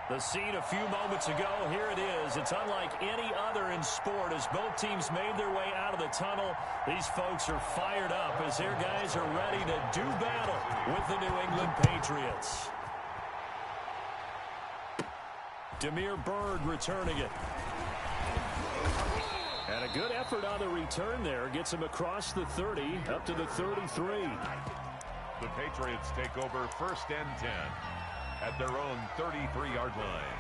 The scene a few moments ago, here it is. It's unlike any other in sport as both teams made their way out of the tunnel. These folks are fired up as their guys are ready to do battle with the New England Patriots. Damiere Byrd returning it. And a good effort on the return there. Gets him across the 30, up to the 33. The Patriots take over 1st and 10 at their own 33-yard line.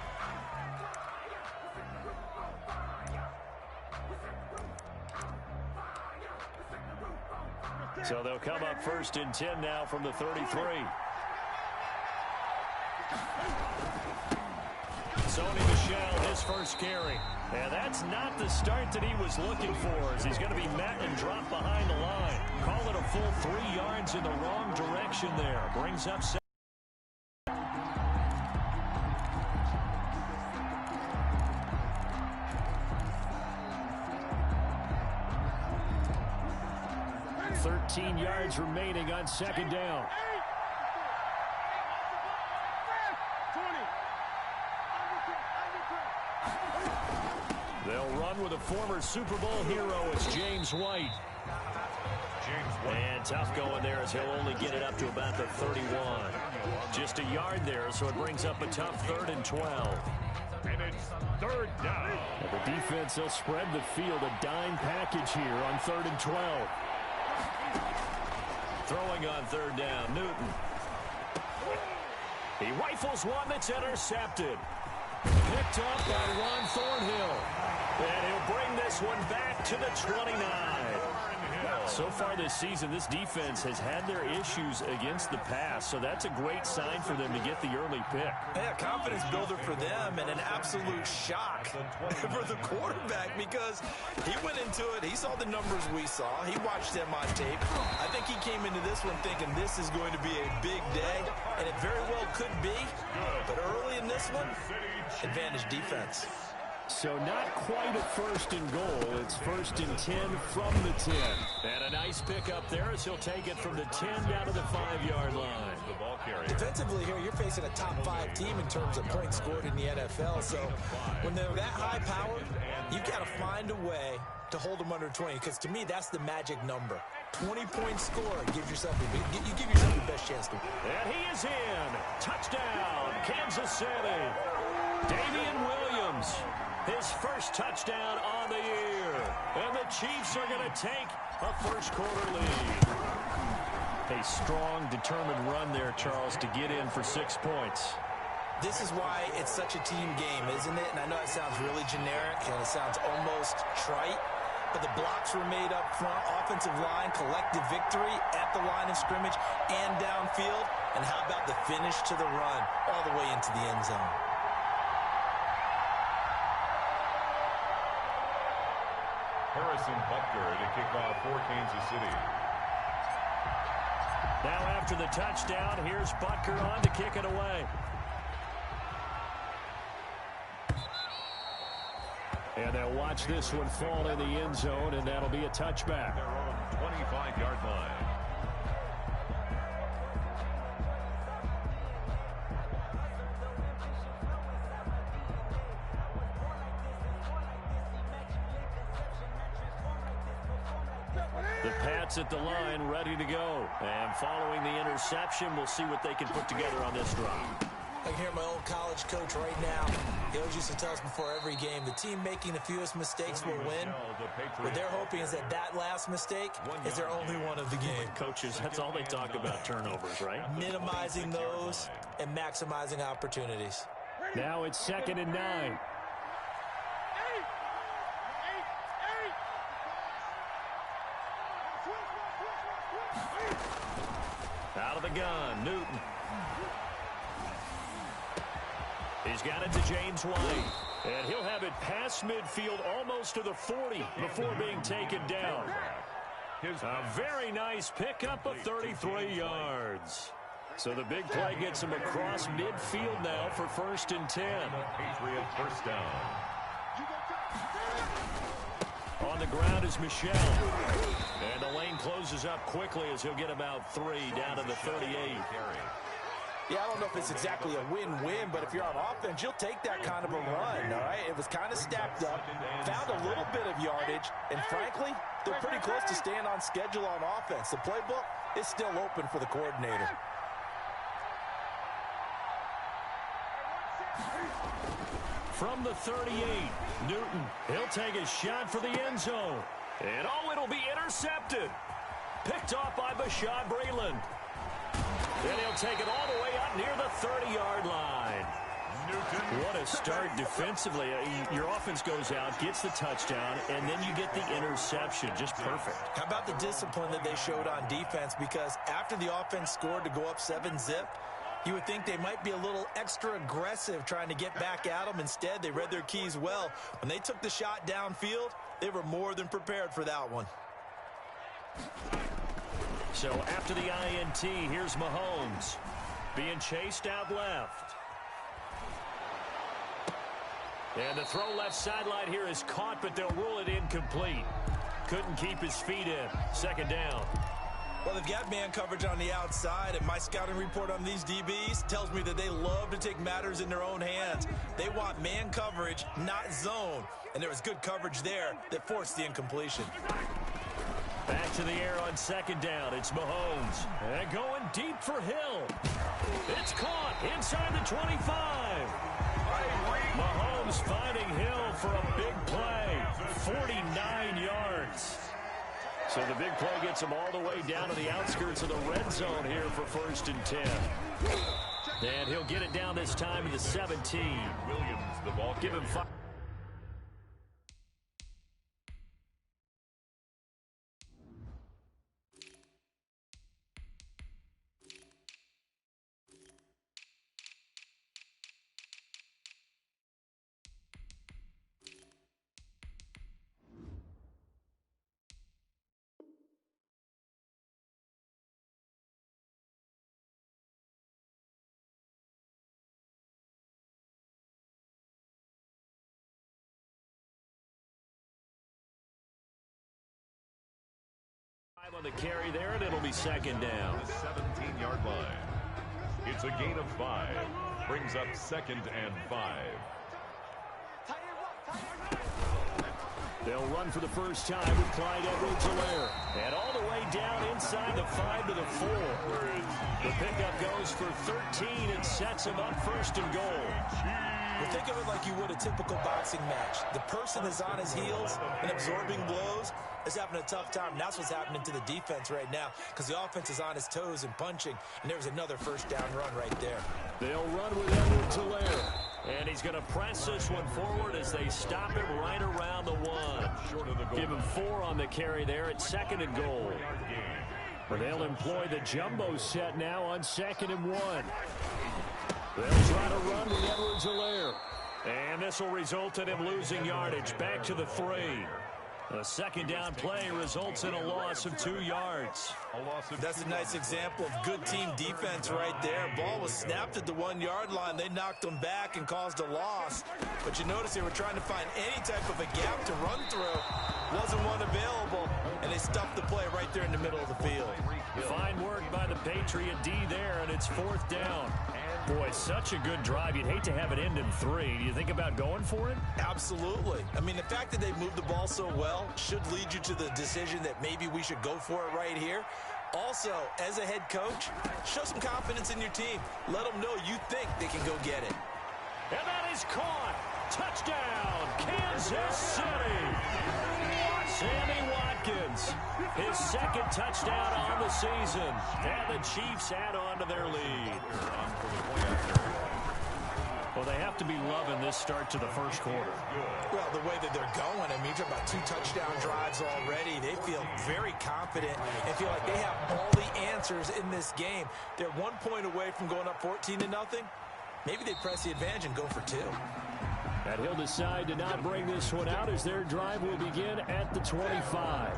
So they'll come up 1st and 10 now from the 33. Sony Michel, his first carry. And that's not the start that he was looking for, as he's going to be met and dropped behind the line. Call it a full 3 yards in the wrong direction there. Brings up 13 yards remaining on 2nd down. They'll run with a former Super Bowl hero. It's James White. And tough going there as he'll only get it up to about the 31. Just a yard there, so it brings up a tough 3rd and 12. And it's 3rd down. And the defense, they'll spread the field, a dime package here on 3rd and 12. Throwing on 3rd down, Newton. He rifles one that's intercepted. Picked up by Ron Thornhill. And he'll bring this one back to the 29. So far this season, this defense has had their issues against the pass, so that's a great sign for them to get the early pick. Yeah, confidence builder for them and an absolute shock for the quarterback because he went into it. He saw the numbers we saw. He watched them on tape. I think he came into this one thinking this is going to be a big day, and it very well could be. But early in this one, advantage defense. So not quite a 1st and goal. It's 1st and 10 from the 10. And a nice pickup there as he'll take it from the 10 down to the 5-yard line. The ball carrier. Defensively here, you're facing a top 5 team in terms of points scored in the NFL. So when they're that high powered, you've got to find a way to hold them under 20. Because to me, that's the magic number. 20-point score gives yourself you give yourself the best chance to win. And he is in. Touchdown, Kansas City. Damian Williams. His first touchdown on the year. And the Chiefs are going to take a 1st quarter lead. A strong, determined run there, Charles, to get in for 6 points. This is why it's such a team game, isn't it? And I know it sounds really generic and it sounds almost trite, but the blocks were made up front, offensive line, collective victory at the line of scrimmage and downfield. And how about the finish to the run all the way into the end zone? Harrison Butker to kick off for Kansas City. Now after the touchdown, here's Butker on to kick it away. And they'll watch this one fall in the end zone, and that'll be a touchback. Their own 25-yard line. The Pats at the line, ready to go. And following the interception, we'll see what they can put together on this drive. I can hear my old college coach right now. He always used to tell us before every game, the team making the fewest mistakes will win. What they're hoping is that that last mistake is their only one of the game. Coaches, that's all they talk about, turnovers, right? Minimizing those and maximizing opportunities. Now it's 2nd and 9. Out of the gun, Newton. He's got it to James White. And he'll have it past midfield almost to the 40 before being taken down. A very nice pickup of 33 yards. So the big play gets him across midfield now for 1st and 10. Patriot 1st down. On the ground is Michel. And the lane closes up quickly as he'll get about 3 down to the 38. Yeah, I don't know if it's exactly a win-win, but if you're on offense, you'll take that kind of a run, all right? It was kind of stacked up, found a little bit of yardage, and frankly, they're pretty close to staying on schedule on offense. The playbook is still open for the coordinator. From the 38, Newton, he'll take a shot for the end zone. And it'll be intercepted. Picked off by Bashaud Breeland. Then he'll take it all the way out near the 30-yard line. What a start defensively. Your offense goes out, gets the touchdown, and then you get the interception. Just perfect. How about the discipline that they showed on defense? Because after the offense scored to go up 7-zip, you would think they might be a little extra aggressive trying to get back at them. Instead, they read their keys well. When they took the shot downfield, they were more than prepared for that one. So after the INT, here's Mahomes being chased out left. And the throw left sideline here is caught, but they'll rule it incomplete. Couldn't keep his feet in. Second down. Well, they've got man coverage on the outside, and my scouting report on these DBs tells me that they love to take matters in their own hands. They want man coverage, not zone. And there was good coverage there that forced the incompletion. Back to the air on second down. It's Mahomes. And going deep for Hill. It's caught inside the 25. Mahomes finding Hill for a big play. 49 yards. So the big play gets him all the way down to the outskirts of the red zone here for 1st and 10. And he'll get it down this time to the 17. Williams, the ball. Give him 5. On the carry there, and it'll be second down. The 17-yard line. It's a gain of 5. Brings up 2nd and 5. They'll run for the first time with Clyde Edwards-Helaire. And all the way down inside the 5 to the 4. The pickup goes for 13 and sets him up 1st and goal. Well, think of it like you would a typical boxing match. The person is on his heels and absorbing blows is having a tough time. And that's what's happening to the defense right now because the offense is on his toes and punching. And there's another first down run right there. They'll run with Edwards-Helaire. And he's going to press this one forward as they stop him right around the 1. Give him 4 on the carry there at 2nd and goal. But they'll employ the jumbo set now on 2nd and 1. They'll try to run with Edwards-Helaire. And this will result in him losing yardage back to the 3. A second down play results in a loss of 2 yards. That's a nice example of good team defense right there. Ball was snapped at the 1-yard line. They knocked them back and caused a loss. But you notice they were trying to find any type of a gap to run through. Wasn't one available, and they stuffed the play right there in the middle of the field. Fine work by the Patriot D there, and it's 4th down. Boy, such a good drive. You'd hate to have it end in 3. Do you think about going for it? Absolutely. I mean, the fact that they moved the ball so well should lead you to the decision that maybe we should go for it right here. Also, as a head coach, show some confidence in your team. Let them know you think they can go get it. And that is caught. Touchdown, Kansas City. Sammy Watkins, his 2nd touchdown on the season. And the Chiefs add on to their lead. Well, they have to be loving this start to the first quarter. Well, the way that they're going, I mean, you're talking about 2 touchdown drives already. They feel very confident and feel like they have all the answers in this game. They're 1 point away from going up 14-0. Maybe they press the advantage and go for 2. And he'll decide to not bring this one out as their drive will begin at the 25.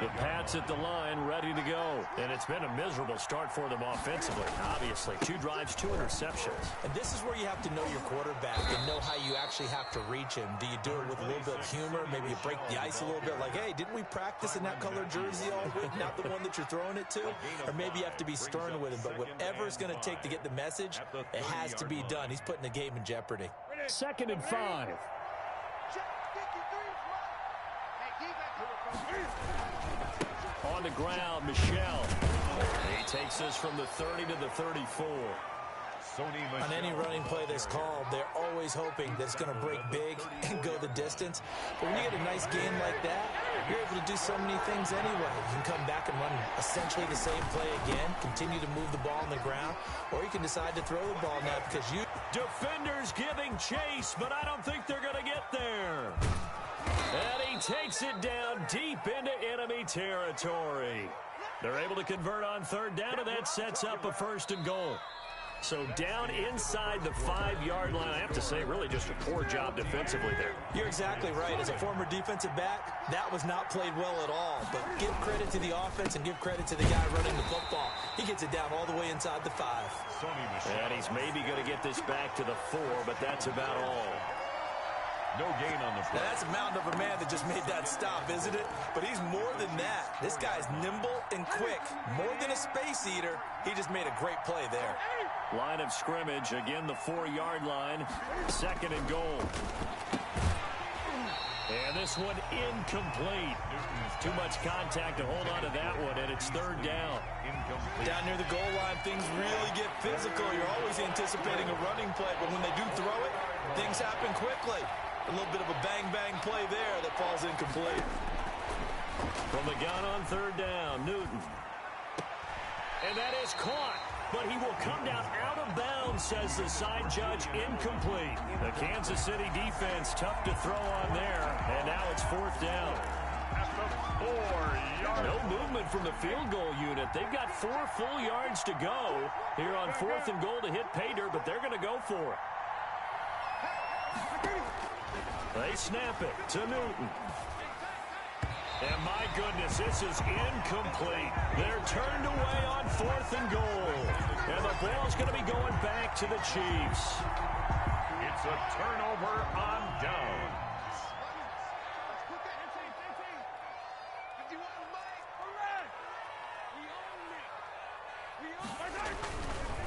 The Pats at the line, ready to go. And it's been a miserable start for them offensively, obviously. 2 drives, 2 interceptions. And this is where you have to know your quarterback and know how you actually have to reach him. Do you do it with a little bit of humor? Maybe you break the ice a little bit like, hey, didn't we practice in that color jersey all week, not the one that you're throwing it to? Or maybe you have to be stern with him. But whatever it's going to take to get the message, it has to be done. He's putting the game in jeopardy. 2nd and 5. On the ground, Michel. He takes this from the 30 to the 34. On any running play that's called, they're always hoping that it's going to break big and go the distance. But when you get a nice game like that, you're able to do so many things anyway. You can come back and run essentially the same play again, continue to move the ball on the ground, or you can decide to throw the ball now because you... Defenders giving chase, but I don't think they're going to get there. And he takes it down deep into enemy territory. They're able to convert on 3rd down, and that sets up a 1st and goal. So down inside the 5-yard line. I have to say, really just a poor job defensively there. You're exactly right. As a former defensive back, that was not played well at all. But give credit to the offense and give credit to the guy running the football. He gets it down all the way inside the 5. And he's maybe going to get this back to the 4, but that's about all. No gain on the play. Now that's a mountain of a man that just made that stop, isn't it? But he's more than that. This guy's nimble and quick. More than a space eater, he just made a great play there. Line of scrimmage, again the 4-yard line. 2nd and goal. And this one incomplete. Too much contact to hold on to that one, and it's 3rd down. Down near the goal line, things really get physical. You're always anticipating a running play, but when they do throw it, things happen quickly. A little bit of a bang-bang play there that falls incomplete. From the gun on 3rd down, Newton. And that is caught, but he will come down out of bounds, says the side judge, incomplete. The Kansas City defense tough to throw on there, and now it's 4th down. At the 4-yard. No movement from the field goal unit. They've got 4 full yards to go here on 4th and goal to hit pay dirt, but they're going to go for it. They snap it to Newton. And my goodness, this is incomplete. They're turned away on 4th and goal. And the ball's going to be going back to the Chiefs. It's a turnover on downs.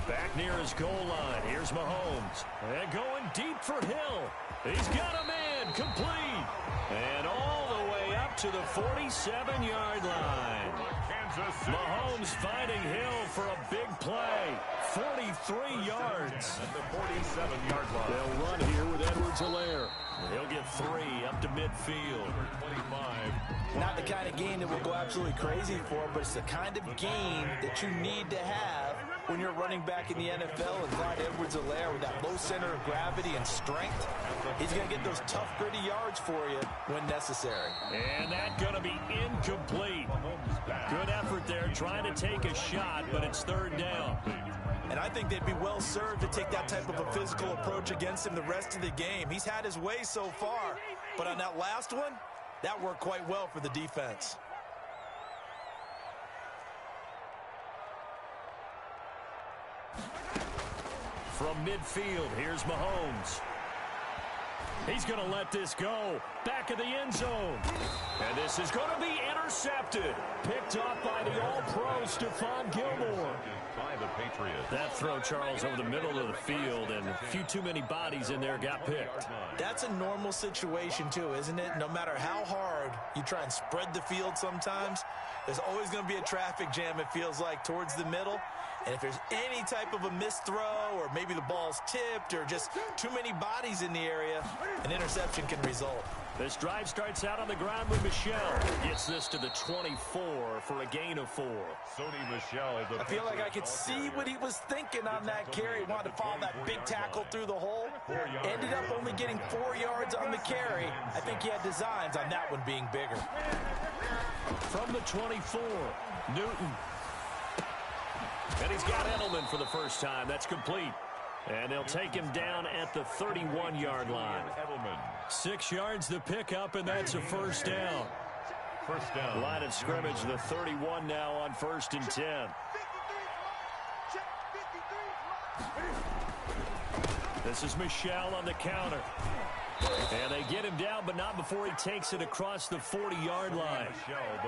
Back near his goal line. Here's Mahomes. And going deep for Hill. He's got a man complete. And all the way up to the 47-yard line. Mahomes finding Hill for a big play. 43 yards. At the 47-yard line. They'll run here with Edwards-Helaire. He'll get 3 up to midfield. 25. Not the kind of game that will go absolutely crazy for, but it's the kind of game that you need to have when you're running back in the NFL. And Clyde Edwards-Helaire with that low center of gravity and strength, he's going to get those tough, gritty yards for you when necessary. And that's going to be incomplete. Good effort there, trying to take a shot, but it's 3rd down. And I think they'd be well served to take that type of a physical approach against him the rest of the game. He's had his way so far, but on that last one, that worked quite well for the defense. From midfield, here's Mahomes. He's going to let this go. Back of the end zone. And this is going to be intercepted. Picked off by the all-pro Stephon Gilmore. By the Patriots. That throw, Charles, over the middle of the field, and a few too many bodies in there got picked. That's a normal situation, too, isn't it? No matter how hard you try and spread the field sometimes, there's always going to be a traffic jam, it feels like, towards the middle. And if there's any type of a missed throw or maybe the ball's tipped or just too many bodies in the area, an interception can result. This drive starts out on the ground with Michel. Gets this to the 24 for a gain of 4. Sony Michel is I feel like I could see what he was thinking on that carry. Wanted to follow that big tackle through the hole. Ended up only getting 4 yards on the carry. I think he had designs on that one being bigger. From the 24, Newton. And he's got Edelman for the first time. That's complete. And they'll take him down at the 31-yard line. 6 yards the pickup, and that's a first down. First down. Line of scrimmage, the 31 now on 1st and 10. This is Michel on the counter. And they get him down, but not before he takes it across the 40-yard line.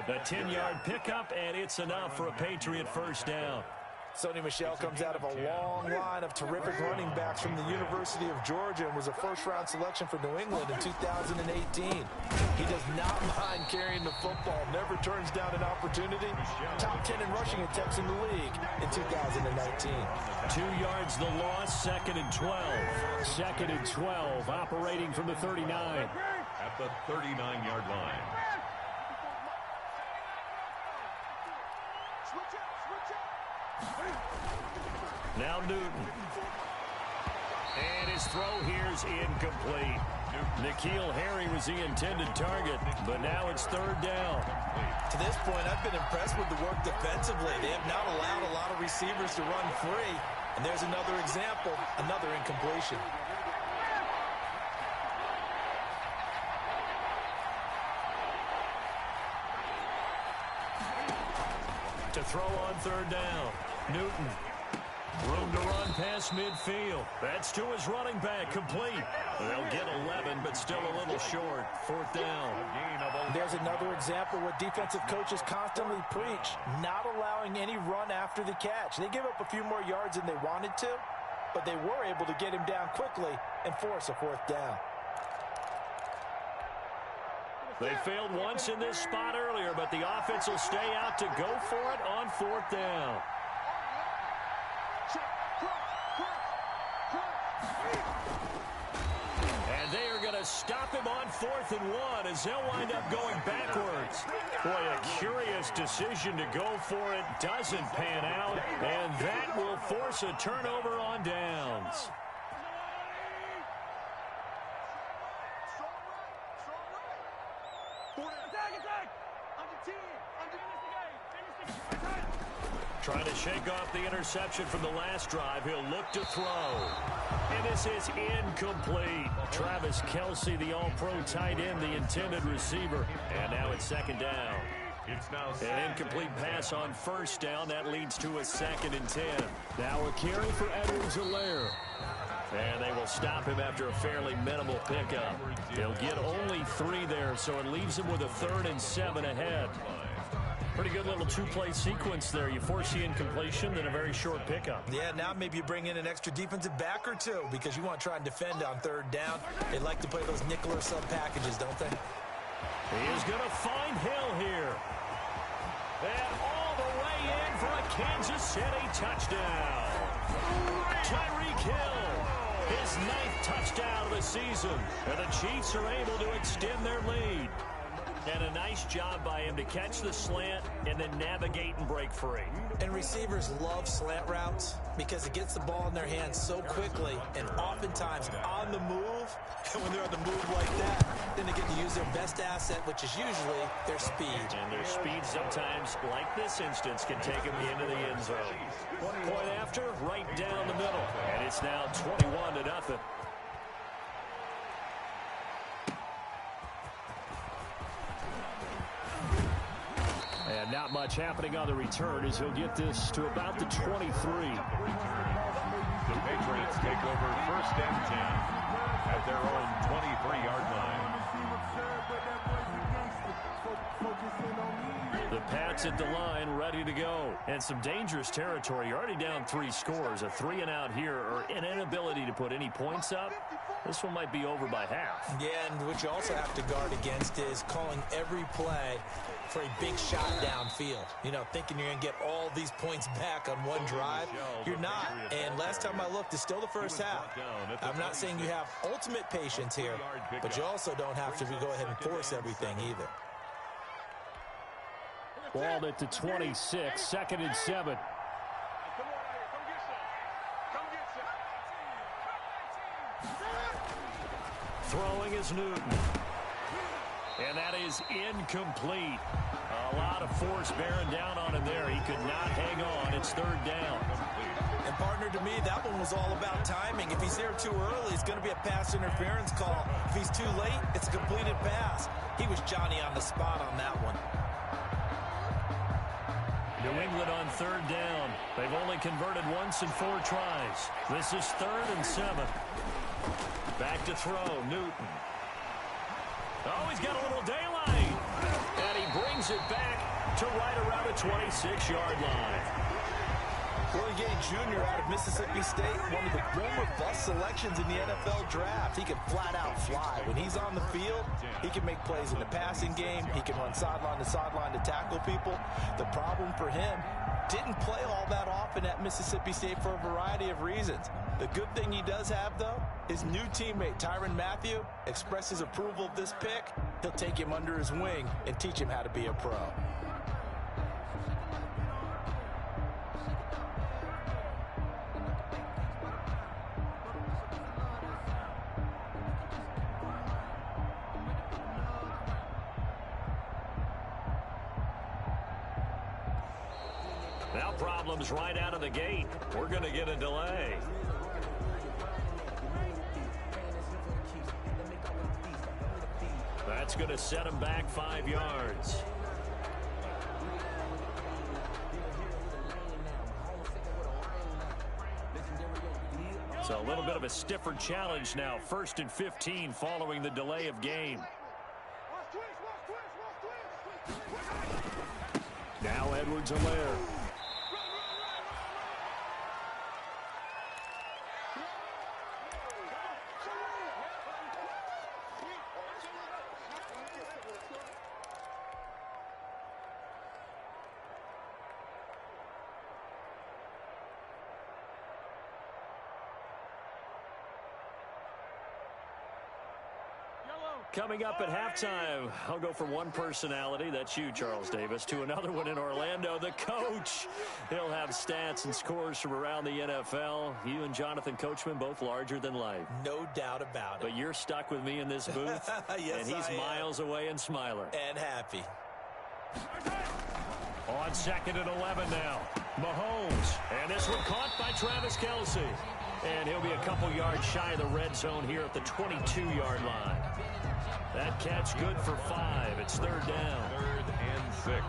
A 10-yard pickup, and it's enough for a Patriot first down. Sony Michel comes out of a long line of terrific running backs from the University of Georgia and was a first-round selection for New England in 2018. He does not mind carrying the football, never turns down an opportunity. Top 10 in rushing attempts in the league in 2019. 2 yards the loss, 2nd and 12. 2nd and 12, operating from the 39. At the 39-yard line. Now Newton. And his throw here is incomplete. N'Keal Harry was the intended target, but now it's 3rd down. To this point, I've been impressed with the work defensively. They have not allowed a lot of receivers to run free. And there's another example, another incompletion. To throw on 3rd down. Newton. Room to run past midfield. That's to his running back, complete. They'll get 11, but still a little short. 4th down. There's another example what defensive coaches constantly preach, not allowing any run after the catch. They give up a few more yards than they wanted to, but they were able to get him down quickly and force a 4th down. They failed once in this spot earlier, but the offense will stay out to go for it on 4th down. And they are going to stop him on 4th and 1 as they'll wind up going backwards. Boy, a curious decision to go for it. Doesn't pan out, and that will force a turnover on downs. Trying to shake off the interception from the last drive. He'll look to throw. And this is incomplete. Travis Kelce, the all-pro tight end, the intended receiver. And now it's 2nd down. It's now an incomplete pass on 1st down. That leads to a 2nd and 10. Now a carry for Edwards-Helaire. And they will stop him after a fairly minimal pickup. He'll get only 3 there, so it leaves him with a 3rd and 7 ahead. Pretty good little 2-play sequence there. You force the incompletion, then a very short pickup. Yeah, now maybe you bring in an extra defensive back or two because you want to try and defend on 3rd down. They like to play those nickel or sub packages, don't they? He is going to find Hill here. And all the way in for a Kansas City touchdown. Tyreek Hill, his 9th touchdown of the season. And the Chiefs are able to extend their lead. And a nice job by him to catch the slant and then navigate and break free. And receivers love slant routes because it gets the ball in their hands so quickly and oftentimes on the move. And when they're on the move like that, then they get to use their best asset, which is usually their speed. And their speed sometimes, like this instance, can take them into the end zone. Point after, right down the middle. And it's now 21-0. And not much happening on the return as he'll get this to about the 23. The Patriots take over 1st and 10 at their own 23-yard line. The Pats at the line, ready to go. And some dangerous territory. You're already down 3 scores. A 3-and-out here, or an inability to put any points up. This one might be over by half. Yeah, and what you also have to guard against is calling every play for a big shot downfield. You know, thinking you're going to get all these points back on one drive. You're not. And last time I looked, it's still the first half. I'm not saying you have ultimate patience here, but you also don't have to go ahead and force everything either. Ball at the 26, 2nd and 7. Throwing is Newton. And that is incomplete. A lot of force bearing down on him there. He could not hang on. It's 3rd down. And partner, to me, that one was all about timing. If he's there too early, it's going to be a pass interference call. If he's too late, it's a completed pass. He was Johnny on the spot on that one. New England on third down. They've only converted once in 4 tries. This is 3rd and 7. Back to throw, Newton. Oh, he's got a little daylight. And he brings it back to right around the 26-yard line. Willie Gay Jr. out of Mississippi State, one of the boomer bust selections in the NFL draft. He can flat out fly. When he's on the field, he can make plays in the passing game. He can run sideline to tackle people. The problem for him, didn't play all that often at Mississippi State for a variety of reasons. The good thing he does have, though, his new teammate, Tyrann Mathieu, expresses approval of this pick. He'll take him under his wing and teach him how to be a pro. Now problems right out of the gate. We're going to get a delay. That's going to set him back 5 yards. So a little bit of a stiffer challenge now. 1st and 15 following the delay of game. Now Edwards-Helaire. Coming up at halftime, I'll go from one personality, that's you, Charles Davis, to another one in Orlando, the coach. He'll have stats and scores from around the NFL. You and Jonathan Coachman, both larger than life. No doubt about it. But you're stuck with me in this booth, yes, and he's miles away and smiling. And happy. On 2nd and 11 now, Mahomes. And this one caught by Travis Kelce. And he'll be a couple yards shy of the red zone here at the 22-yard line. That catch good for 5. It's 3rd down. 3rd and 6.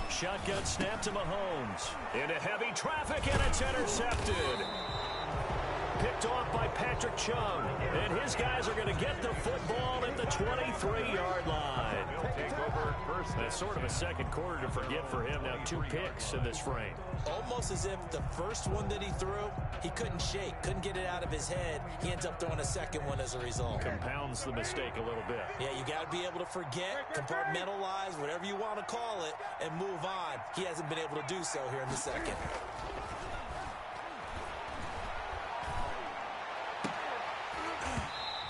Shotgun snap to Mahomes. Into heavy traffic, and it's intercepted. Picked off by Patrick Chung. And his guys are going to get the football at the 23-yard line. He'll take over first. That's sort of a second quarter to forget for him. Now 2 picks in this frame. Almost as if the first one that he threw, he couldn't shake, couldn't get it out of his head. He ends up throwing a second one as a result. Compounds the mistake a little bit. Yeah, you got to be able to forget, compartmentalize, whatever you want to call it, and move on. He hasn't been able to do so here in the second.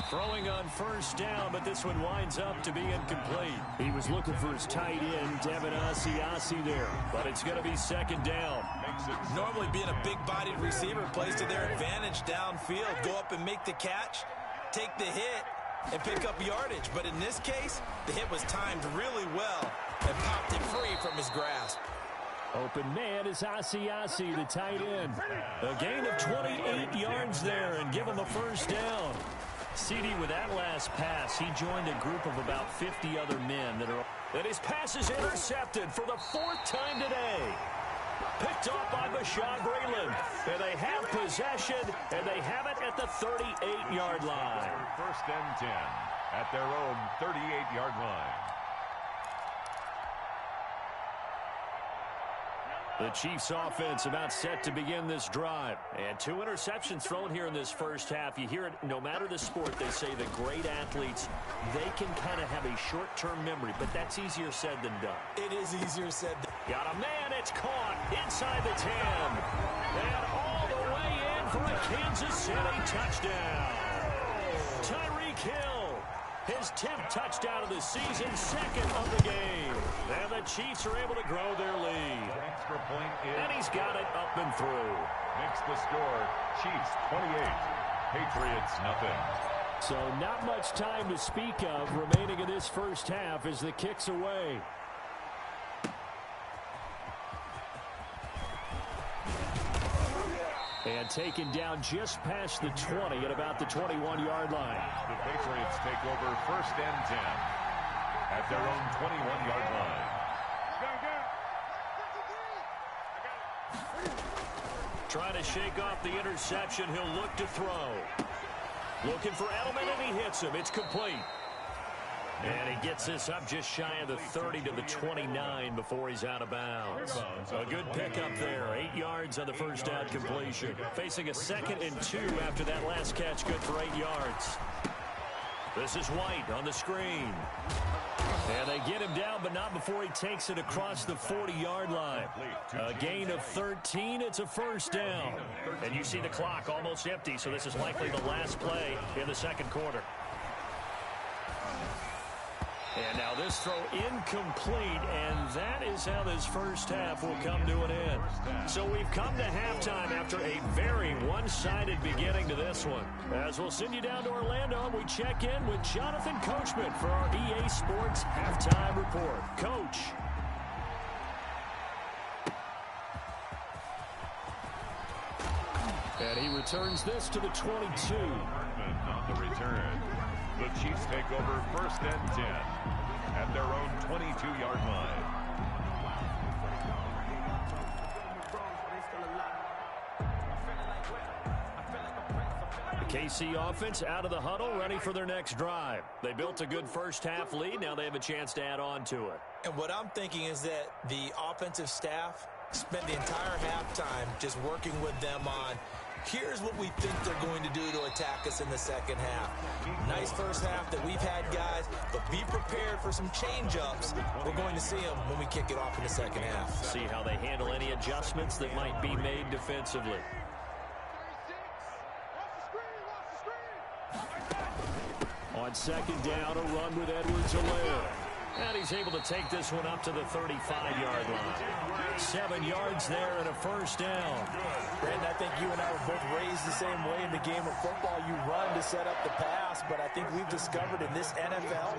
Throwing on 1st down, but this one winds up to be incomplete. He was looking for his tight end, Devin Asiasi there, but it's going to be 2nd down. Normally being a big-bodied receiver plays to their advantage downfield. Go up and make the catch, take the hit, and pick up yardage. But in this case, the hit was timed really well and popped it free from his grasp. Open man is Asiasi, the tight end. A gain of 28 yards there and give him the 1st down. CD, with that last pass, he joined a group of about 50 other men that his pass is intercepted for the 4th time today. Picked off by Bashaud Breeland. And they have possession, and they have it at the 38-yard line. 1st and 10 at their own 38-yard line. The Chiefs offense about set to begin this drive. And 2 interceptions thrown here in this first half. You hear it, no matter the sport, they say the great athletes, they can kind of have a short-term memory, but that's easier said than done. It is easier said than done. Got a man, it's caught inside the 10. And all the way in for a Kansas City touchdown. Tyreek Hill. His 10th touchdown of the season, second of the game. And the Chiefs are able to grow their lead. Extra point is. And he's got it up and through. Makes the score Chiefs 28, Patriots nothing. So not much time to speak of remaining in this first half as the kick's away. And taken down just past the 20 at about the 21-yard line. The Patriots take over first and 10 at their own 21-yard line. Trying to shake off the interception. He'll look to throw. Looking for Edelman, and he hits him. It's complete. And he gets this up just shy of the 30 to the 29 before he's out of bounds. A good pickup there. 8 yards on the first down completion. Facing a 2nd and 2 after that last catch, good for 8 yards. This is White on the screen. And they get him down, but not before he takes it across the 40-yard line. A gain of 13. It's a first down. And you see the clock almost empty, so this is likely the last play in the second quarter. And now this throw incomplete, and that is how this first half will come to an end. So we've come to halftime after a very one-sided beginning to this one. As we'll send you down to Orlando, and we check in with Jonathan Coachman for our EA Sports Halftime Report. Coach. And he returns this to the 22. On the return. The Chiefs take over first and 10 at their own 22-yard line. The KC offense out of the huddle, ready for their next drive. They built a good first-half lead. Now they have a chance to add on to it. And what I'm thinking is that the offensive staff spent the entire halftime just working with them on here's what we think they're going to do to attack us in the second half. Nice first half that we've had, guys, but be prepared for some change-ups. We're going to see them when we kick it off in the second half. See how they handle any adjustments that might be made defensively. On second down, a run with Edwards-Helaire. And he's able to take this one up to the 35-yard line. 7 yards there and a first down. Brandon, I think you and I were both raised the same way in the game of football. You run to set up the pass, but I think we've discovered in this NFL,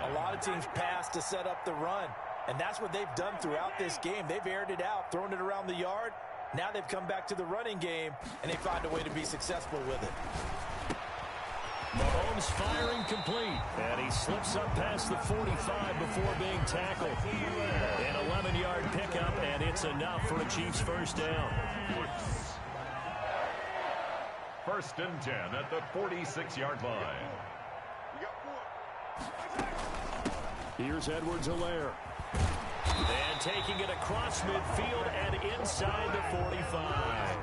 a lot of teams pass to set up the run. And that's what they've done throughout this game. They've aired it out, thrown it around the yard. Now they've come back to the running game, and they find a way to be successful with it. Mahomes firing complete. And he slips up past the 45 before being tackled. An 11-yard pickup, and it's enough for a Chiefs first down. First and 10 at the 46-yard line. Here's Edwards-Helaire. And taking it across midfield and inside the 45.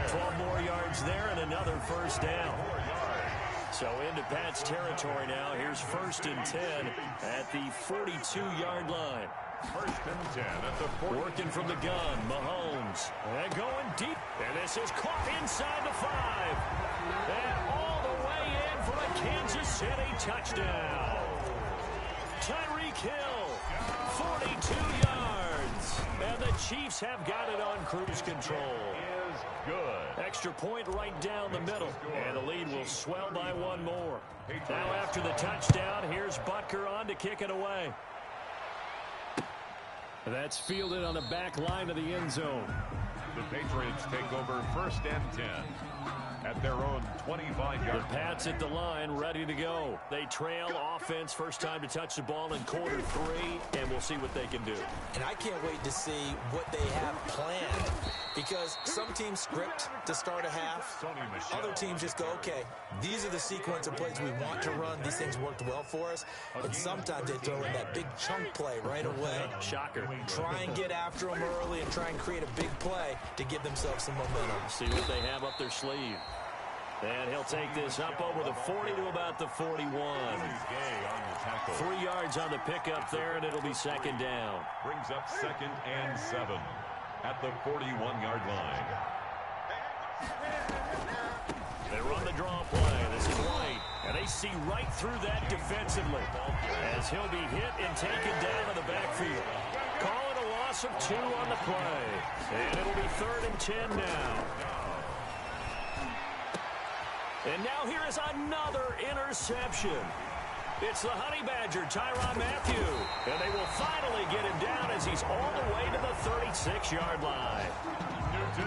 12 more yards there and another first down. So into Pat's territory now. Here's first and 10 at the 42-yard line. First and 10 at the 40. Working from the gun, Mahomes. And going deep. And this is caught inside the 5. And all the way in for a Kansas City touchdown. Tyreek Hill, 42 yards. And the Chiefs have got it on cruise control. Good. Extra point right down the middle. And the lead will swell by one more. Now after the touchdown, here's Butker on to kick it away. That's fielded on the back line of the end zone. The Patriots take over first and 10 at their own 25-yard. The Pats at the line, ready to go. They trail offense, first time to touch the ball in quarter 3, and we'll see what they can do. And I can't wait to see what they have planned, because some teams script to start a half. Other teams just go, okay, these are the sequence of plays we want to run. These things worked well for us. And sometimes they throw in that big chunk play right away. Shocker. Try and get after them early and try and create a big play to give themselves some momentum. See what they have up their sleeve. And he'll take this up over the 40 to about the 41. 3 yards on the pickup there, and it'll be second down. Brings up second and 7 at the 41-yard line. They run the draw play. This is White. And they see right through that defensively as he'll be hit and taken down in the backfield. Call it a loss of 2 on the play. And it'll be 3rd and 10 now. And now here is another interception. It's the Honey Badger, Tyrann Mathieu. And they will finally get him down as he's all the way to the 36-yard line.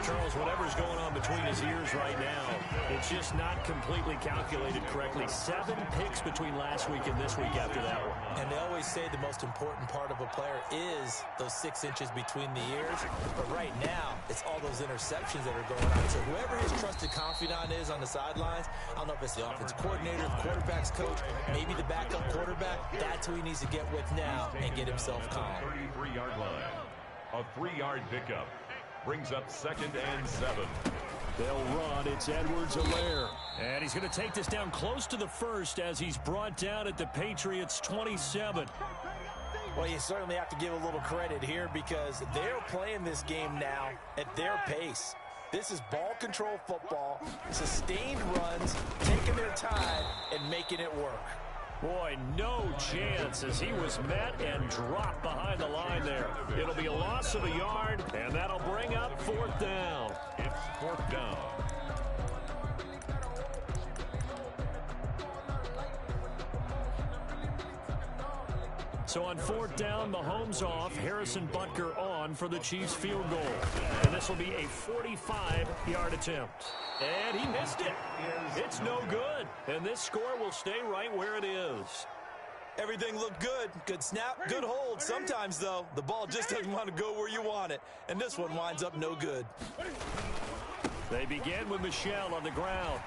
Charles, whatever's going on between his ears right now, it's just not completely calculated correctly. 7 picks between last week and this week after that one. And they always say the most important part of a player is those 6 inches between the ears. But right now, it's all those interceptions that are going on. So whoever his trusted confidant is on the sidelines, I don't know if it's the offensive coordinator, the quarterback's coach, maybe the backup quarterback, that's who he needs to get with now and get himself calm. 33-yard line. A 3-yard pickup. Brings up 2nd and 7. They'll run. It's Edwards-Helaire. And he's going to take this down close to the 1st as he's brought down at the Patriots' 27. Well, you certainly have to give a little credit here because they're playing this game now at their pace. This is ball control football, sustained runs, taking their time, and making it work. Boy, no chance as he was met and dropped behind the line there. It'll be a loss of a yard, and that'll bring up 4th down. It's 4th down. So on 4th down, Mahomes off, Harrison Butker on for the Chiefs field goal. And this will be a 45-yard attempt. And he missed it. It's no good. And this score will stay right where it is. Everything looked good. Good snap, good hold. Sometimes, though, the ball just doesn't want to go where you want it. And this one winds up no good. They begin with Michel on the ground.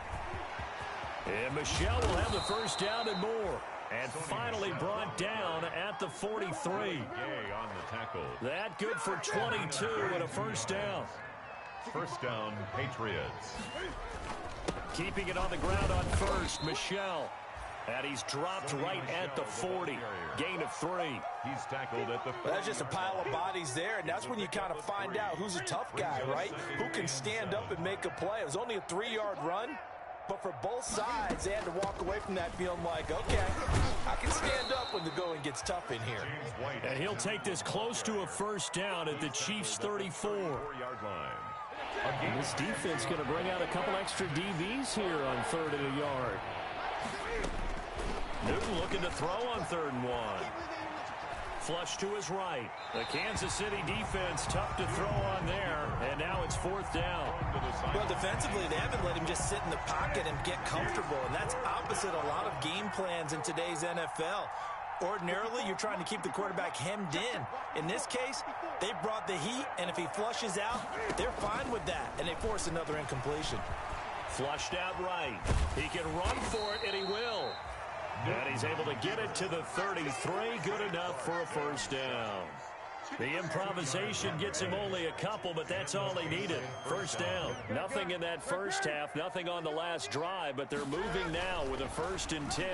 And Michel will have the 1st down and more. And finally brought down at the 43. On the tackle. That good for 22 and a 1st down. 1st down, Patriots. Keeping it on the ground on 1st, Michel. And he's dropped right at the 40. Gain of 3. He's tackled at the 40. Well, that's just a pile of bodies there, and that's when you kind of find out who's a tough guy, right? Who can stand up and make a play. It was only a 3-yard run. But for both sides, they had to walk away from that feeling like, okay, I can stand up when the going gets tough in here. And he'll take this close to a 1st down at the Chiefs' 34. 4-yard line. This defense going to bring out a couple extra DBs here on 3rd and a yard. Newton looking to throw on 3rd and 1. Flush to his right. The Kansas City defense tough to throw on there, and now it's 4th down. Well, defensively, they haven't let him just sit in the pocket and get comfortable, and that's opposite a lot of game plans in today's NFL. Ordinarily, you're trying to keep the quarterback hemmed in. In this case, they brought the heat, and if he flushes out, they're fine with that, and they force another incompletion. Flushed out right. He can run for it, and he will. And he's able to get it to the 33. Good enough for a 1st down. The improvisation gets him only a couple, but that's all he needed. 1st down. Nothing in that 1st half, nothing on the last drive, but they're moving now with a 1st and 10.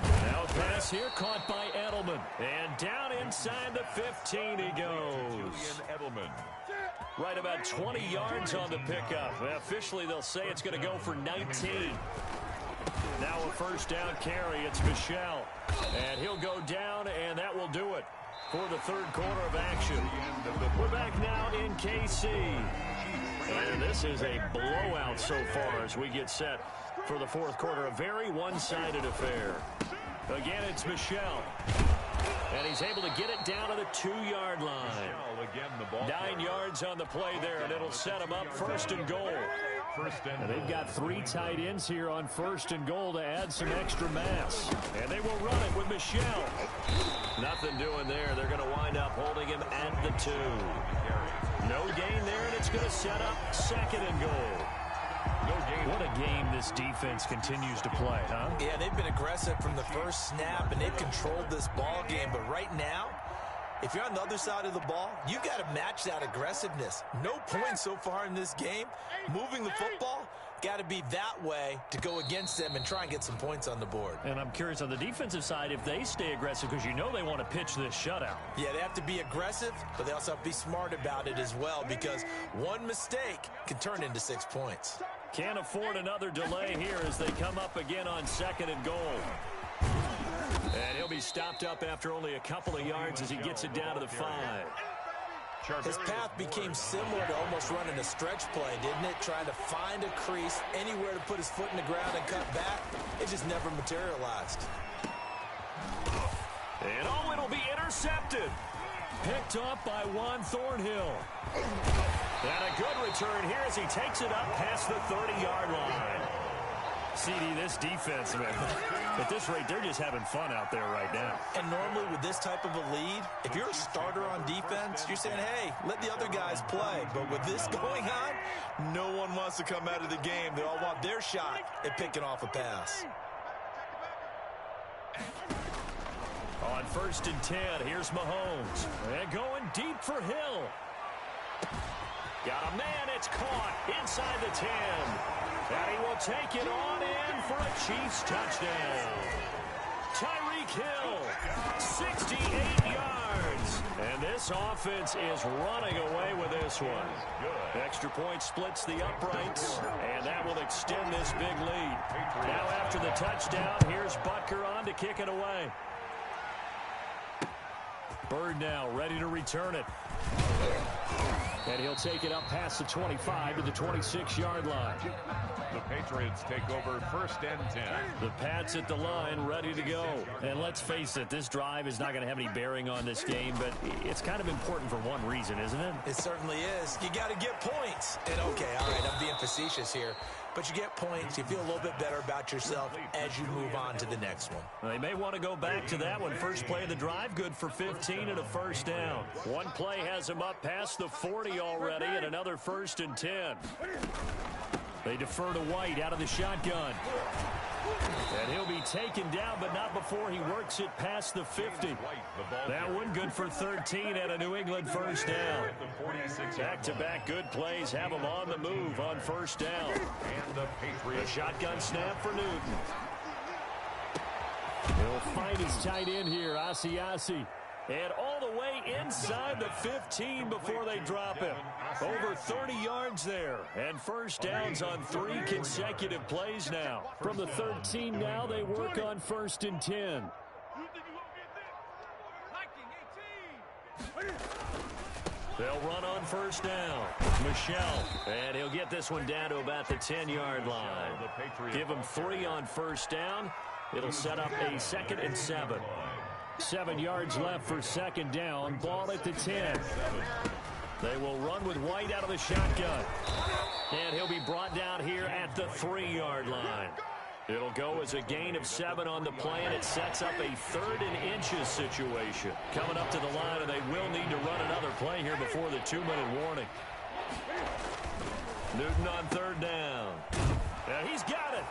Now a pass here caught by Edelman. And down inside the 15 he goes. Edelman. Right about 20 yards on the pickup. Well, officially, they'll say it's going to go for 19. Now a 1st down carry. It's Michel. And he'll go down, and that will do it for the 3rd quarter of action. We're back now in KC. And this is a blowout so far as we get set for the 4th quarter. A very one-sided affair. Again, it's Michel. And he's able to get it down to the 2-yard line. 9 yards on the play there, and it'll set him up 1st and goal. And they've got 3 tight ends here on 1st and goal to add some extra mass. And they will run it with Michel. Nothing doing there. They're going to wind up holding him at the 2. No gain there, and it's going to set up 2nd and goal. What a game this defense continues to play, huh? Yeah, they've been aggressive from the 1st snap, and they've controlled this ball game. But right now, if you're on the other side of the ball, you've got to match that aggressiveness. No points so far in this game. Moving the football, got to be that way to go against them and try and get some points on the board. And I'm curious on the defensive side if they stay aggressive, because you know they want to pitch this shutout. Yeah, they have to be aggressive, but they also have to be smart about it as well, because one mistake can turn into 6 points. Can't afford another delay here as they come up again on 2nd and goal. And he'll be stopped up after only a couple of yards as he gets it down to the 5. His path became similar to almost running a stretch play, didn't it? Trying to find a crease, anywhere to put his foot in the ground and cut back. It just never materialized. And oh, it'll be intercepted. Picked up by Juan Thornhill. And a good return here as he takes it up past the 30-yard line. CD, this defense, man, at this rate, they're just having fun out there right now. And normally with this type of a lead, if you're a starter on defense, you're saying, hey, let the other guys play. But with this going on, no one wants to come out of the game. They all want their shot at picking off a pass. On 1st and 10, here's Mahomes. And going deep for Hill. Got a man, it's caught inside the 10. And he will take it on in for a Chiefs touchdown. Tyreek Hill, 68 yards. And this offense is running away with this one. Extra point splits the uprights, and that will extend this big lead. Now after the touchdown, here's Butker on to kick it away. Bird now ready to return it. And he'll take it up past the 25 to the 26-yard line. The Patriots take over 1st and 10. The Pats at the line ready to go. And let's face it, this drive is not going to have any bearing on this game, but it's kind of important for one reason, isn't it? It certainly is. You got to get points. And okay, all right, I'm being facetious here. But you get points, you feel a little bit better about yourself as you move on to the next one. They may want to go back to that one. First play of the drive, good for 15 and a 1st down. One play has him up past the 40 already, and another 1st and 10. They defer to White out of the shotgun. And he'll be taken down, but not before he works it past the 50. That one good for 13 and a New England 1st down. Back-to-back good plays have him on the move on 1st down. A shotgun snap for Newton. He'll find his tight end here, Asiasi. And all the way inside the 15 before they drop him. Over 30 yards there. And 1st downs on 3 consecutive plays now. From the 13 now, they work on 1st and 10. They'll run on 1st down. Michelle. And he'll get this one down to about the 10-yard line. Give him 3 on 1st down. It'll set up a 2nd and 7. 7 yards left for 2nd down. Ball at the 10. They will run with White out of the shotgun. And he'll be brought down here at the 3-yard line. It'll go as a gain of 7 on the play, and it sets up a 3rd and inches situation. Coming up to the line, and they will need to run another play here before the 2-minute warning. Newton on 3rd down. And he's got it.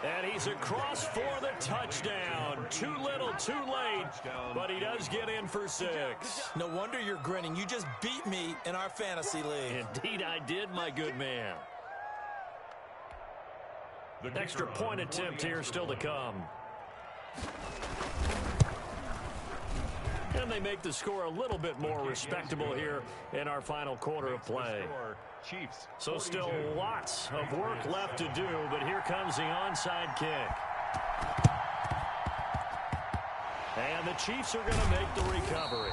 And he's across for the touchdown. Too little, too late, but he does get in for 6. No wonder you're grinning. You just beat me in our fantasy league. Indeed I did, my good man. Extra point attempt here still to come. And they make the score a little bit more respectable here in our final quarter of play. Chiefs. So still lots of work left to do, but here comes the onside kick. And the Chiefs are going to make the recovery.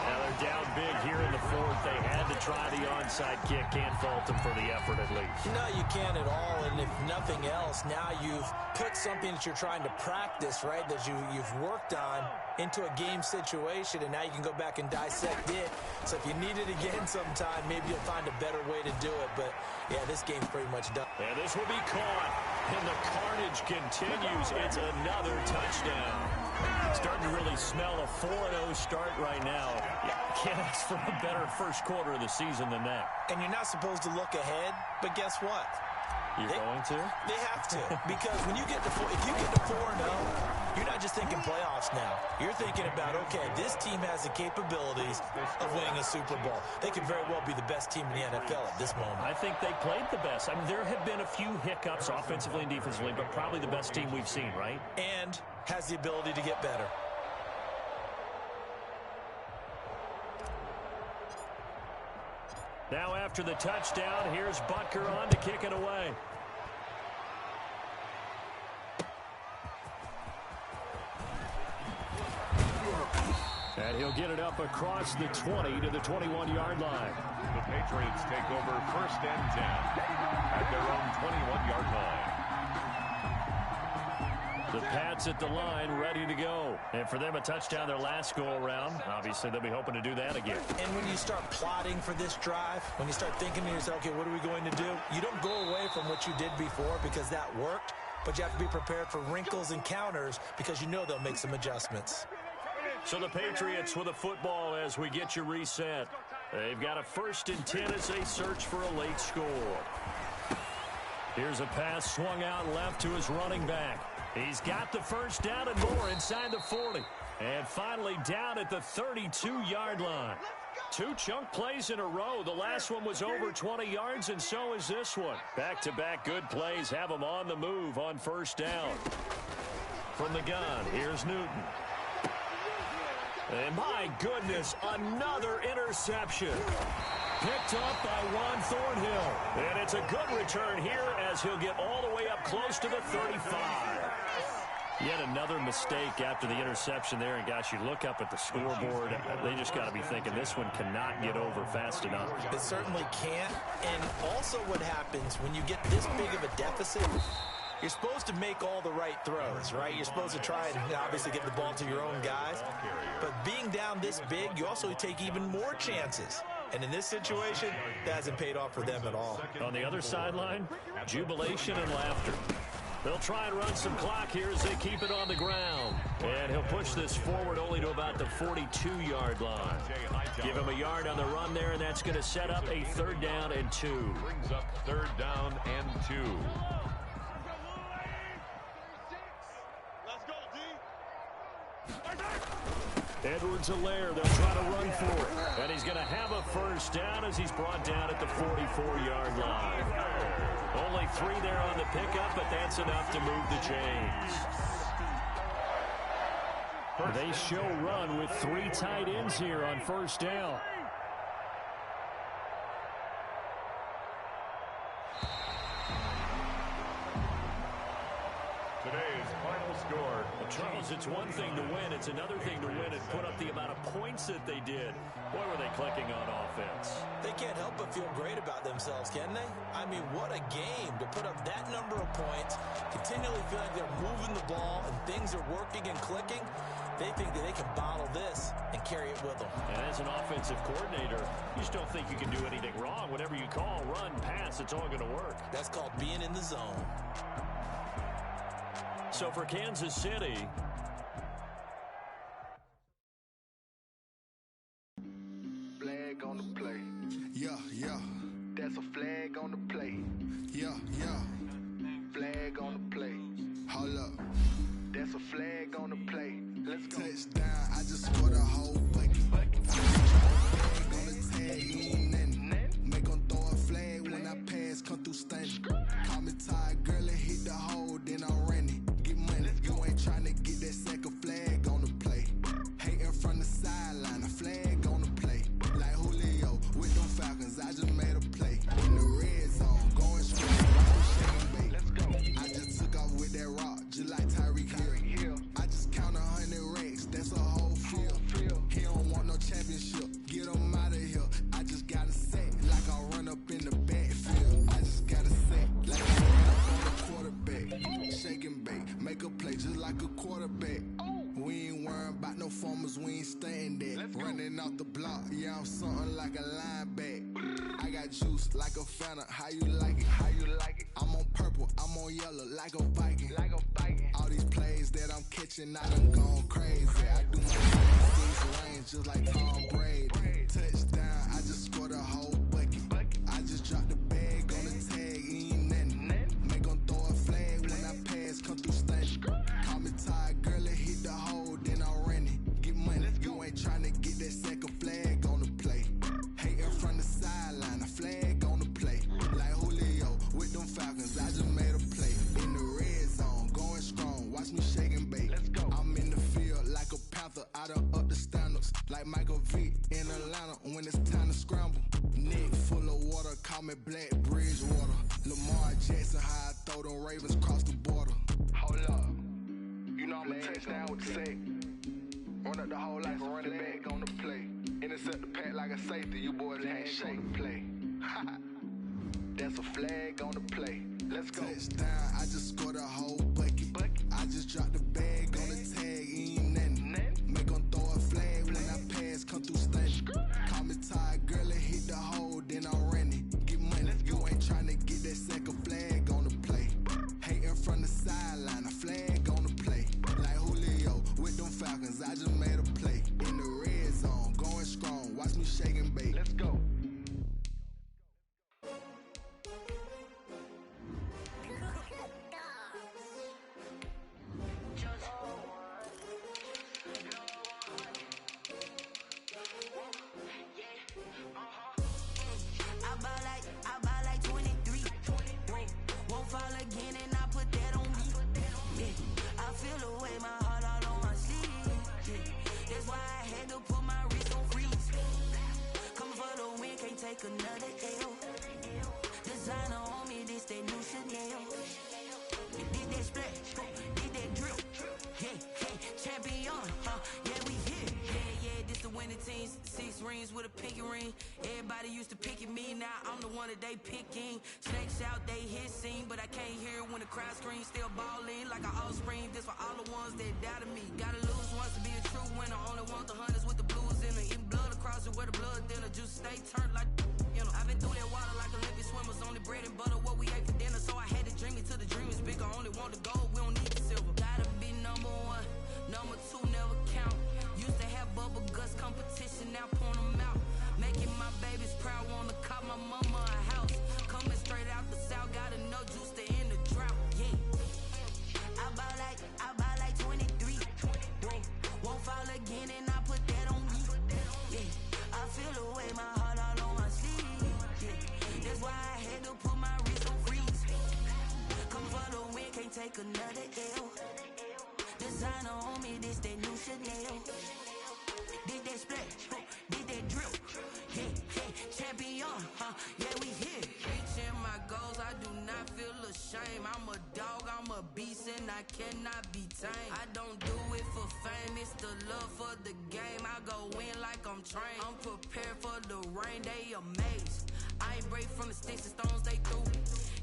Now they're down big here in the 4th. They had to try the onside kick. Can't fault them for the effort at least. No, you can't at all. And if nothing else, now you've put something that you're trying to practice, right, that you've worked on into a game situation, and now you can go back and dissect it. So if you need it again sometime, maybe you'll find a better way to do it. But, yeah, this game's pretty much done. And this will be caught, and the carnage continues. It's another touchdown. Starting to really smell a 4-0 start right now. Can't ask for a better first quarter of the season than that. And you're not supposed to look ahead, but guess what? You're going to? They have to, because when you get to if you get to 4-0, you're not just thinking playoffs now. You're thinking about, okay, this team has the capabilities of winning a Super Bowl. They could very well be the best team in the NFL at this moment. I think they played the best. I mean, there have been a few hiccups offensively and defensively, but probably the best team we've seen, right? And has the ability to get better. Now after the touchdown, here's Butker on to kick it away. And he'll get it up across the 20 to the 21-yard line. The Patriots take over 1st and 10 at their own 21-yard line. The Pats at the line, ready to go. And for them, a touchdown their last go-around. Obviously, they'll be hoping to do that again. And when you start plotting for this drive, when you start thinking to yourself, okay, what are we going to do? You don't go away from what you did before because that worked, but you have to be prepared for wrinkles and counters because you know they'll make some adjustments. So the Patriots with a football as we get you reset. They've got a 1st and 10 as they search for a late score. Here's a pass swung out left to his running back. He's got the 1st down and more inside the 40. And finally down at the 32-yard line. 2 chunk plays in a row. The last one was over 20 yards, and so is this one. Back-to-back good plays have them on the move on 1st down. From the gun, here's Newton. And my goodness, another interception. Picked up by Ron Thornhill. And it's a good return here as he'll get all the way up close to the 35. Yet another mistake after the interception there. And, gosh, you look up at the scoreboard. They just got to be thinking this one cannot get over fast enough. It certainly can't. And also what happens when you get this big of a deficit, you're supposed to make all the right throws, right? You're supposed to try and obviously get the ball to your own guys. But being down this big, you also take even more chances. And in this situation, that hasn't paid off for them at all. On the other sideline, jubilation and laughter. They'll try and run some clock here as they keep it on the ground. And he'll push this forward only to about the 42-yard line. Give him a yard on the run there, and that's going to set up a 3rd down and 2. Brings up 3rd down and 2. Edwards-Helaire, they'll try to run for it. And he's going to have a 1st down as he's brought down at the 44-yard line. Only 3 there on the pickup, but that's enough to move the chains. They show run with 3 tight ends here on 1st down. Today's final score. Charles, it's one thing to win. It's another thing to win and put up the amount of points that they did. Boy, were they clicking on offense. They can't help but feel great about themselves, can they? I mean, what a game to put up that number of points, continually feel like they're moving the ball and things are working and clicking. They think that they can bottle this and carry it with them. And as an offensive coordinator, you just don't think you can do anything wrong. Whatever you call, run, pass, it's all going to work. That's called being in the zone. So for Kansas City, flag on the play. Yeah, yeah. That's a flag on the play. Yeah, yeah. Flag on the play. Hold up. That's a flag on the play. Let's go. Touchdown. I just scored a whole bucket. Flag on the tag. Ain't nothing. Make them throw a flag when I pass. Come through stunning. Call me tired, girl, and hit the hole. Then I'm running. Get money. You ain't trying to get that second flag on the play. Hating from the sideline. A flag on the play. Like Julio with them Falcons. I just made a play. In the red zone. Going straight. Let's go. I just took off with that rock. Just like Tyreek Hill. I just count 100 racks. That's a whole field. He don't want no championship. Get him out of here. I just got a set. Like I run up in the backfield. I just got a set. Like I run up on the quarterback. Shake and bake. Make a play just like a quarterback. We ain't worrying about no formers, we ain't staying there. Running off the block, yeah, I'm something like a lineback. I got juice like a Fanta, how you like it? How you like it? I'm on purple, I'm on yellow, like a Viking. Like a Viking. All these plays that I'm catching, I done gone crazy. I do my things range just like Tom Brady. Touchdown, I just scored a whole bucket. I just dropped the bag on the tag, ain't nothing. Make them throw a flag when I pass, come through stunning. Call me tired, girl, and hit the hole, then I'm running. Get money, you ain't trying to get that second flag on the play. Hating from the sideline, a flag on the play. Like Julio with them Falcons, I just made a play. In the red zone, going strong, watch me shake and bake. I'm in the field like a Panther, I done up the standards. Like Michael Vick in Atlanta when it's time to scramble. Neck full call me Black Bridgewater. Lamar Jackson, how I throw them Ravens across the border. Hold up. You know I'm a touchdown with the sack. Run up the whole like a running back on the play. Intercept the pack like a safety. You boys can't shake play. That's a flag on the play. Let's go. Touchdown, I just scored a whole bucket. I just dropped the bag on the tag, ain't nothing. Make them throw a flag when I pass, come through stunning. Call me tired, girl, and hit the hole, then I'm running. Get money, you ain't trying to get that second flag on the play. Hating from the sideline, a flag on the play. Like Julio with them Falcons, I just made a play. In the red zone, going strong, watch me shake and bake. Let's go. I buy like 23. Won't fall again and I put that on me. Yeah, I feel the way, my heart all on my sleeve. Yeah, that's why I had to put my wrist on freeze. Coming for the win, can't take another L. Designer on me, this that new Chanel. Did that splash, did that drip. Yeah, champion, yeah, we here. Yeah, this the winning team. 6 rings with a pinky ring. Everybody used to pick at me, now I'm the one that they picking. Snakes out, they hissing, but I can't hear when the crowd screams. Still balling like an offspring. This for all the ones that doubted me. Gotta lose once to be a true winner. Only want the hunters with the blues in it. Eating blood across it where the blood thinner. Just stay turned like, you know. I've been through that water like Olympic swimmers. Only bread and butter, what we ate for dinner. So I had to dream it till the dream is bigger. Only want the gold, we don't need the silver. Gotta be number 1, number 2 never count. Used to have bubble guts competition, now point them out. Making my babies proud, wanna cop my mama a house. Coming straight out the south, gotta know juice to end the drought. Yeah, I buy like 23. Won't fall again and I put that on me. Yeah, I feel the way, my heart all on my sleeve. Yeah, that's why I had to put my wrist on freeze. Come for the win, can't take another L. Designer on me, this that new Chanel. Did that splash, did that drip. Yeah, champion, yeah, we here. Reaching my goals, I do not feel ashamed. I'm a dog, I'm a beast, and I cannot be tamed. I don't do it for fame, it's the love for the game. I go in like I'm trained. I'm prepared for the rain, they amazed. I ain't break from the sticks and stones they threw.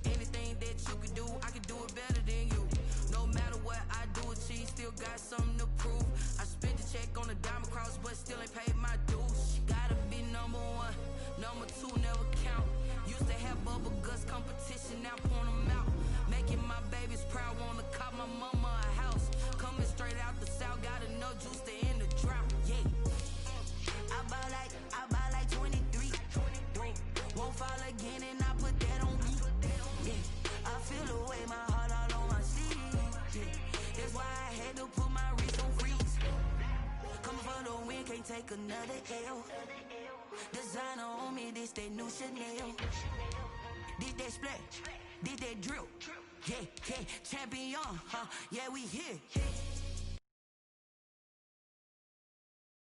Anything that you can do, I can do it better than you. No matter what I do, achieve, still got something to prove. I spent the check on the diamond cross, but still ain't paid my dues. Gotta be number 1, number 2 never count. Used to have bubble guts competition, now point them out. Making my babies proud, wanna cop my mama a house. Coming straight out the south, gotta know juice to end the drought. Yeah, I buy like 23. Won't fall again and I put that on me. Yeah, I feel the way, my heart all on my sleeve. Yeah, that's why I had to put my wrist on freeze. Coming for the win, can't take another L. Designer on me, this that new Chanel. Did that splash, did that drip. Yeah, champion, yeah, we here.